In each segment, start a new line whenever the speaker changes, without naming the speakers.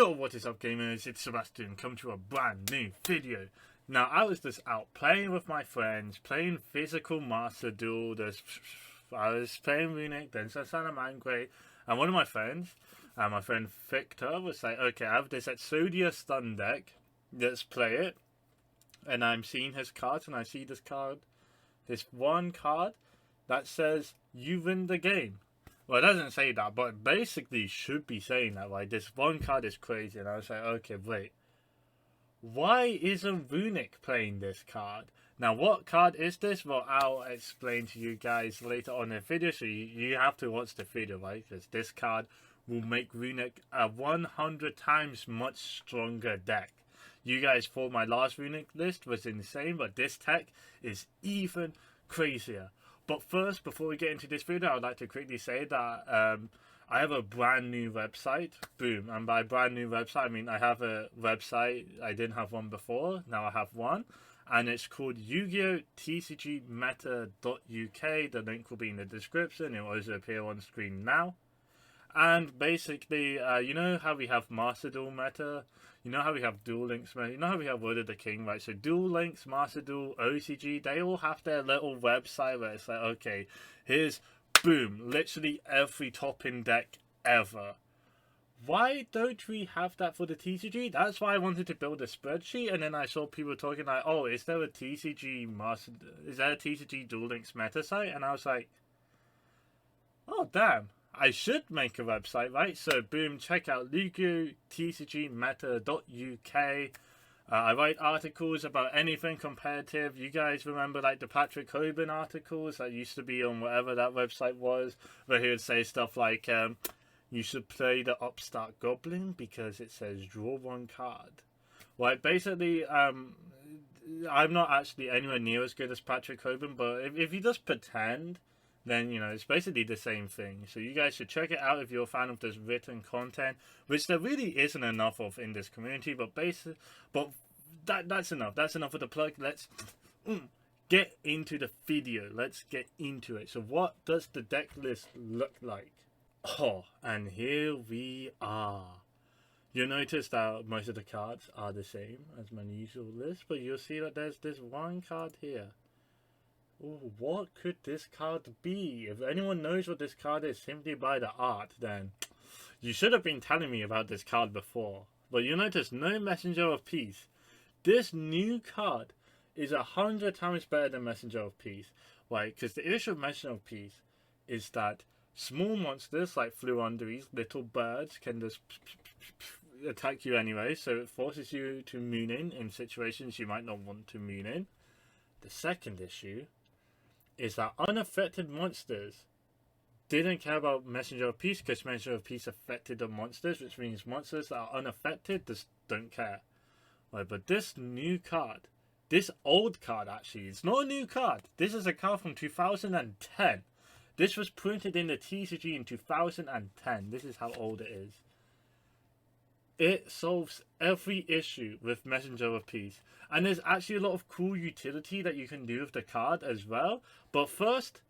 Yo, what is up gamers, it's Sebastian, come to a brand new video. Now, I was just out playing with my friends, playing physical master duel. I was playing Runick, then Sasana Mangre, and one of my friends, my friend Victor, was like, okay, I have this Exodia stun deck, let's play it. And I'm seeing his cards, and I see this card, this one card, that says, you win the game. Well, it doesn't say that, but it basically should be saying that, right? This one card is crazy, and I was like, okay, wait. Why isn't Runick playing this card? Now, what card is this? Well, I'll explain to you guys later on in the video, so you have to watch the video, right? Because this card will make Runick a 100 times much stronger deck. You guys thought my last Runick list was insane, but this tech is even crazier. But first, before we get into this video, I would like to quickly say that I have a brand new website. Boom. And by brand new website, I mean I have a website. I didn't have one before. Now I have one. And it's called Yu-Gi-Oh! TCGmeta.uk. The link will be in the description. It will also appear on screen now. And basically, you know how we have Master Duel Meta? You know how we have Duel Links Meta? You know how we have Word of the King, right? So Duel Links, Master Duel, OCG, they all have their little website where it's like, okay, here's, boom, literally every top-in deck ever. Why don't we have that for the TCG? That's why I wanted to build a spreadsheet, and then I saw people talking like, oh, is there a TCG Duel Links Meta site? And I was like, oh, damn. I should make a website, right? So, boom, check out TCGmeta.uk. I write articles about anything competitive. You guys remember, like, the Patrick Hoban articles that used to be on whatever that website was, where he would say stuff like, you should play the Upstart Goblin because it says draw one card. Right, basically, I'm not actually anywhere near as good as Patrick Hoban, but if you just pretend, then, you know, it's basically the same thing. So you guys should check it out if you're a fan of this written content, which there really isn't enough of in this community, but that's enough. That's enough of the plug. Let's get into the video. Let's get into it. So what does the deck list look like? Oh, and here we are. You'll notice that most of the cards are the same as my usual list, but you'll see that there's this one card here. Ooh, what could this card be? If anyone knows what this card is simply by the art, then you should have been telling me about this card before. But you notice no Messenger of Peace. This new card is 100 times better than Messenger of Peace. Why? Because the issue of Messenger of Peace is that small monsters like Fluunderies, little birds, can just attack you anyway. So it forces you to moon in situations you might not want to moon in. The second issue is that unaffected monsters didn't care about Messenger of Peace because Messenger of Peace affected the monsters, which means monsters that are unaffected just don't care. Right, but this new card, this old card actually, it's not a new card. This is a card from 2010. This was printed in the TCG in 2010. This is how old it is. It solves every issue with Messenger of Peace. And there's actually a lot of cool utility that you can do with the card as well. But first,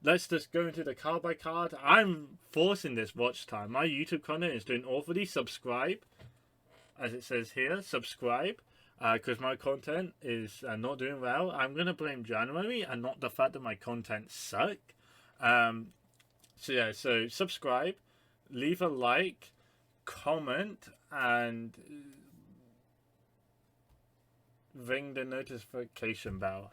let's just go into the card by card. I'm forcing this watch time. My YouTube content is doing awfully. Subscribe, as it says here. Subscribe, because my content is not doing well. I'm going to blame January and not the fact that my content suck. So subscribe, leave a like, comment, and ring the notification bell.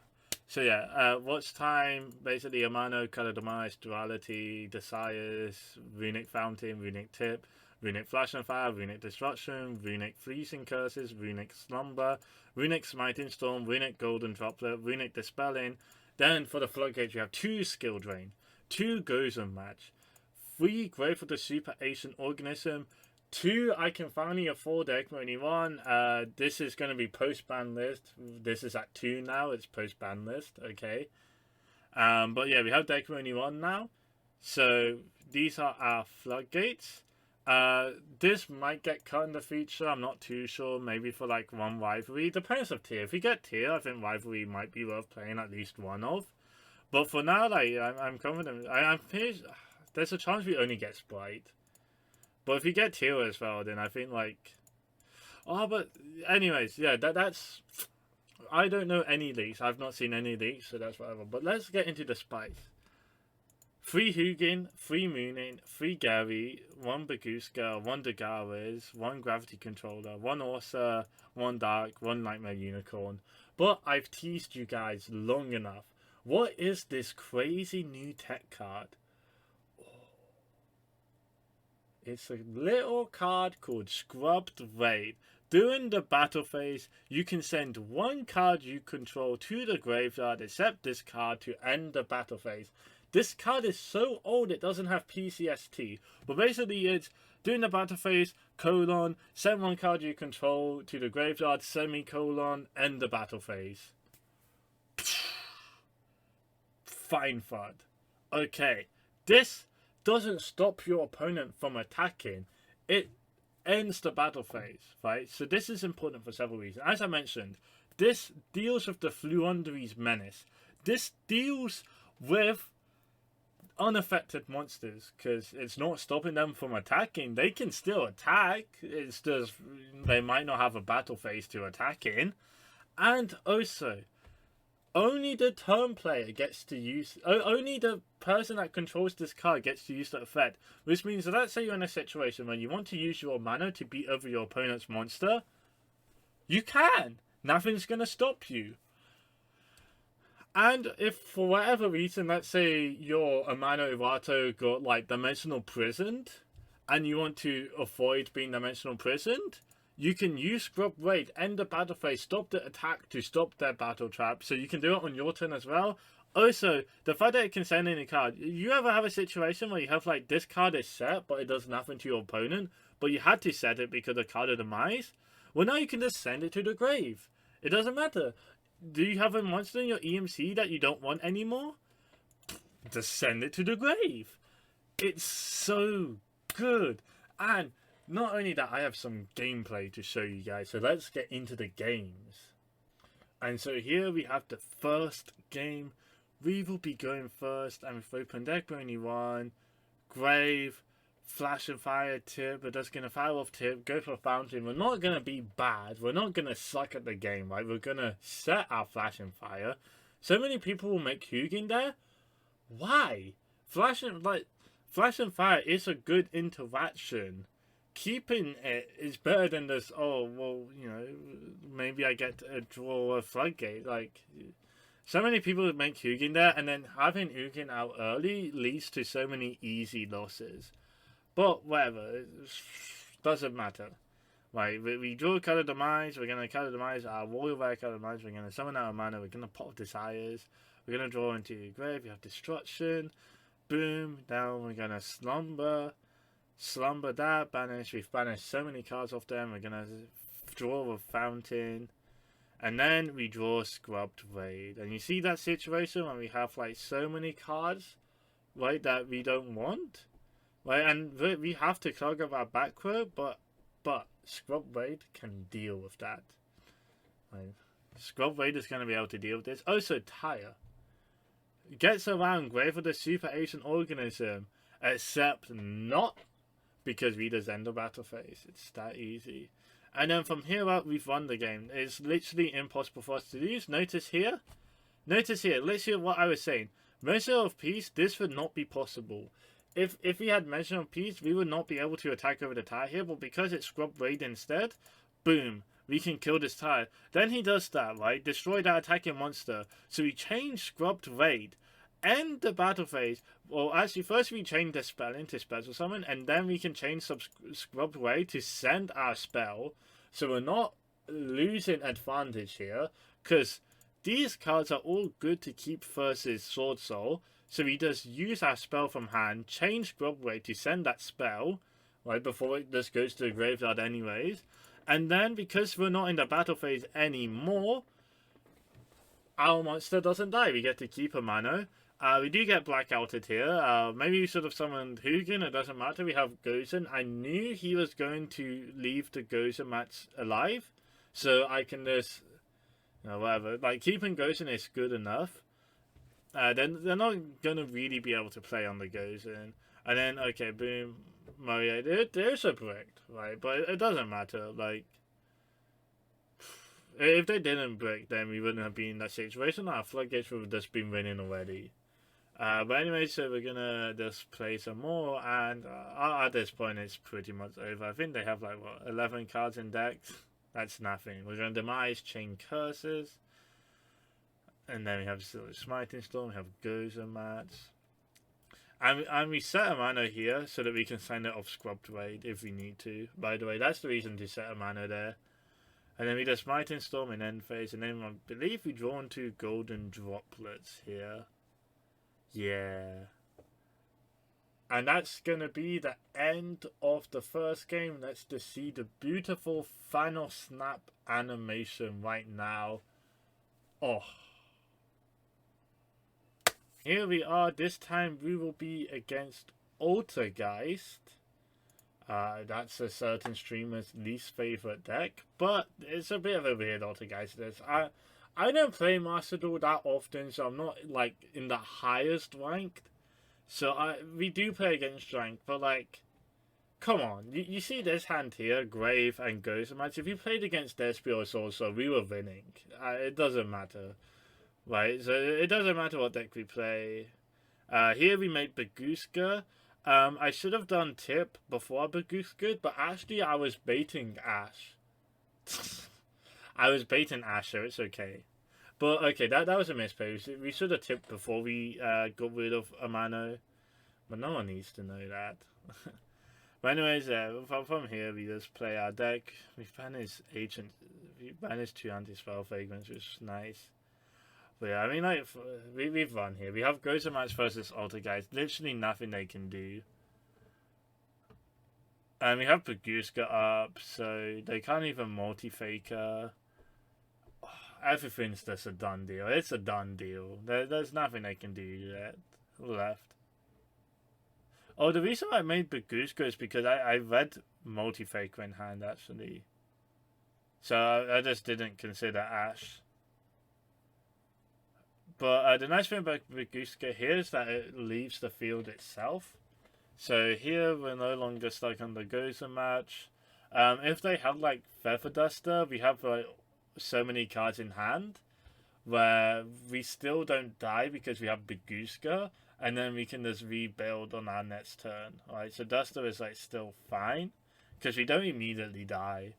So yeah, watch time, basically Amano, Color Demise, Duality, Desires, Runick Fountain, Runick Tip, Runick Flash and Fire, Runick Destruction, Runick Freezing Curses, Runick Slumber, Runick Smiting Storm, Runick Golden Droplet, Runick Dispelling. Then for the floodgates we have 2 Skill Drain, 2 Gozen Match, 3 Grave of the Super Ancient Organism, 2 I can finally afford Ekmo only 1. This is going to be post-ban list. This is at 2 now. It's post-ban list. Okay. But yeah, we have Ekmo only 1 now. So these are our floodgates. This might get cut in the future. I'm not too sure. Maybe for like 1 rivalry. Depends of tier. If we get tier, I think rivalry might be worth playing at least 1 of. But for now, like I'm confident. I'm there's a chance we only get Sprite. But if you get Teal as well, then I think like, oh, but anyways, yeah, that's. I don't know any leaks. I've not seen any leaks, so that's whatever. But let's get into the spice. 3 Hugin, 3 Moonin, 3 Gary, 1 Baguska, 1 Dagares, 1 Gravity Controller, 1 Orsa, 1 Dark, 1 Nightmare Unicorn. But I've teased you guys long enough. What is this crazy new tech card? It's a little card called Scrubbed Raid. During the battle phase, you can send 1 card you control to the graveyard except this card to end the battle phase. This card is so old it doesn't have PCST, but basically it's during the battle phase, send 1 card you control to the graveyard, semicolon, end the battle phase. Fine fud. Okay, this doesn't stop your opponent from attacking. It ends the battle phase, right? So this is important for several reasons. As I mentioned, this deals with the Fluundery's Menace. This deals with unaffected monsters because it's not stopping them from attacking. They can still attack. It's just they might not have a battle phase to attack in. And also, only the turn player gets to use. Only the person that controls this card gets to use that effect. Which means that let's say you're in a situation where you want to use your mana to beat over your opponent's monster. You can. Nothing's gonna stop you. And if for whatever reason, let's say your Amano Iwato got like dimensional prisoned, and you want to avoid being dimensional prisoned, you can use Scrub Raid, end the battle phase, stop the attack to stop their battle trap. So you can do it on your turn as well. Also, the fact that it can send any card. You ever have a situation where you have like this card is set, but it does nothing to your opponent, but you had to set it because of card of demise? Well, now you can just send it to the grave. It doesn't matter. Do you have a monster in your EMC that you don't want anymore? Just send it to the grave. It's so good. And not only that, I have some gameplay to show you guys. So let's get into the games. And so here we have the first game. We will be going first. And with open deck, only 1. Grave. Flash and Fire tip. We're just going to fire off tip. Go for Fountain. We're not going to be bad. We're not going to suck at the game, right? We're going to set our Flash and Fire. So many people will make Hugin there. Why? Flash and Fire is a good interaction. Keeping it is better than this, oh, well, you know, maybe I get to draw a Floodgate. Like, so many people make Hugin there, and then having Hugin out early leads to so many easy losses. But whatever, it doesn't matter. Right, we draw a card of demise, we're going to card of demise, our Warrior Rare card of demise, we're going to summon our mana, we're going to pop Desires, we're going to draw into your grave, you have Destruction, boom, down we're going to Slumber that, banish, we've banished so many cards off them, we're going to draw a Fountain, and then we draw Scrubbed Raid. And you see that situation when we have like so many cards, right, that we don't want? Right, and we have to clog up our back row, but Scrub Raid can deal with that. Right. Scrub Raid is going to be able to deal with this. Also, Tire gets around Grave of the Super Asian Organism, except not because we just end the battle phase. It's that easy. And then from here out, we've won the game. It's literally impossible for us to lose. Notice here, literally what I was saying. Measure of Peace, this would not be possible. If we had Measure of Peace, we would not be able to attack over the Tire here, but because it's Scrub Raid instead, boom, we can kill this Tire. Then he does that, right? Destroy that attacking monster. So we change Scrubbed Raid, end the battle phase. Well, actually, first we change the spell into Special Summon, and then we can change Scrubbed Raid to send our spell. So we're not losing advantage here, because these cards are all good to keep versus Sword Soul. So we just use our spell from hand, change Scrub Raid to send that spell, right, before it just goes to the graveyard anyways. And then, because we're not in the battle phase anymore, our monster doesn't die. We get to keep a mana. We do get Blackouted here. Maybe we should have summoned Hugin, it doesn't matter. We have Gozen. I knew he was going to leave the Gozen match alive, so I can just, you know, whatever. Like, keeping Gozen is good enough. Then they're not going to really be able to play on the Gozen. And then, okay, boom. well, yeah, there's a brick, right? But it doesn't matter. Like, if they didn't brick, then we wouldn't have been in that situation. Our floodgates would have just been winning already. But anyway, so we're gonna just play some more, and at this point, it's pretty much over. I think they have like, what, 11 cards in decks? That's nothing. We're gonna demise Chain Curses, and then we have Smiting Storm, we have Gozer Mats. And we set a mana here so that we can send it off Scrubbed Raid if we need to. By the way, that's the reason to set a mana there. And then we just Smiting Storm in end phase, and then I believe we draw into Golden Droplets here. Yeah. And that's going to be the end of the first game. Let's just see the beautiful final snap animation right now. Oh. Here we are. This time we will be against Altergeist. That's a certain streamer's least favorite deck, but it's a bit of a weird Altergeist. I don't play Master Duel that often, so I'm not like in the highest ranked. So we do play against rank, but like, come on, you see this hand here, Grave and Ghost Match. If you played against Despios also, we were winning. It doesn't matter. Right, so it doesn't matter what deck we play. Here we made Baguska. I should have done Tip before Baguska, but actually I was baiting Ash. I was baiting Ash, so it's okay. But okay, that was a misplay. We should have tipped before we got rid of Amano. But no one needs to know that. But anyways, from here we just play our deck. We banished we banished 2 anti-spell fragments, which is nice. But yeah, I mean, like, we've run here. We have Gozer Match versus Altergeist. Literally nothing they can do. And we have Baguska up, so they can't even multi-faker. Everything's just a done deal. It's a done deal. There's nothing they can do yet left. Oh, the reason I made Baguska is because I read multi-faker in hand, actually. So I just didn't consider Ash. But the nice thing about Baguska here is that it leaves the field itself. So here we're no longer stuck on the Gozer Match. If they have like Feather Duster, we have like so many cards in hand where we still don't die because we have Baguska, and then we can just rebuild on our next turn. Alright, so Duster is like still fine because we don't immediately die.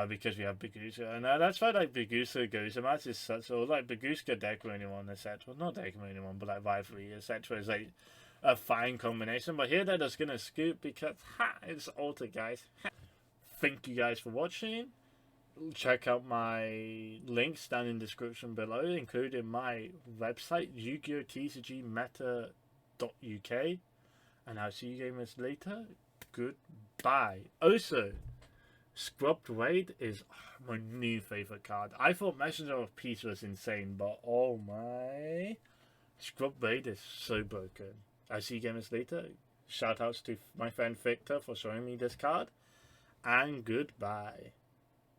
Because we have Baguska, and that's why like Baguska Gozer Match is such a like Baguska Deck-Running one, etc. Well, not Deck-Running one, but like Rivalry, etc. is like a fine combination. But here they're just gonna scoop because it's Altergeist. Thank you guys for watching. Check out my links down in the description below, including my website yugiohtcgmeta.uk, and I'll see you gamers later. Goodbye. Also, Scrubbed Raid is my new favorite card. I thought Messenger of Peace was insane, but oh my, Scrubbed Raid is so broken. I'll see you gamers later. Shoutouts to my friend Victor for showing me this card, and goodbye.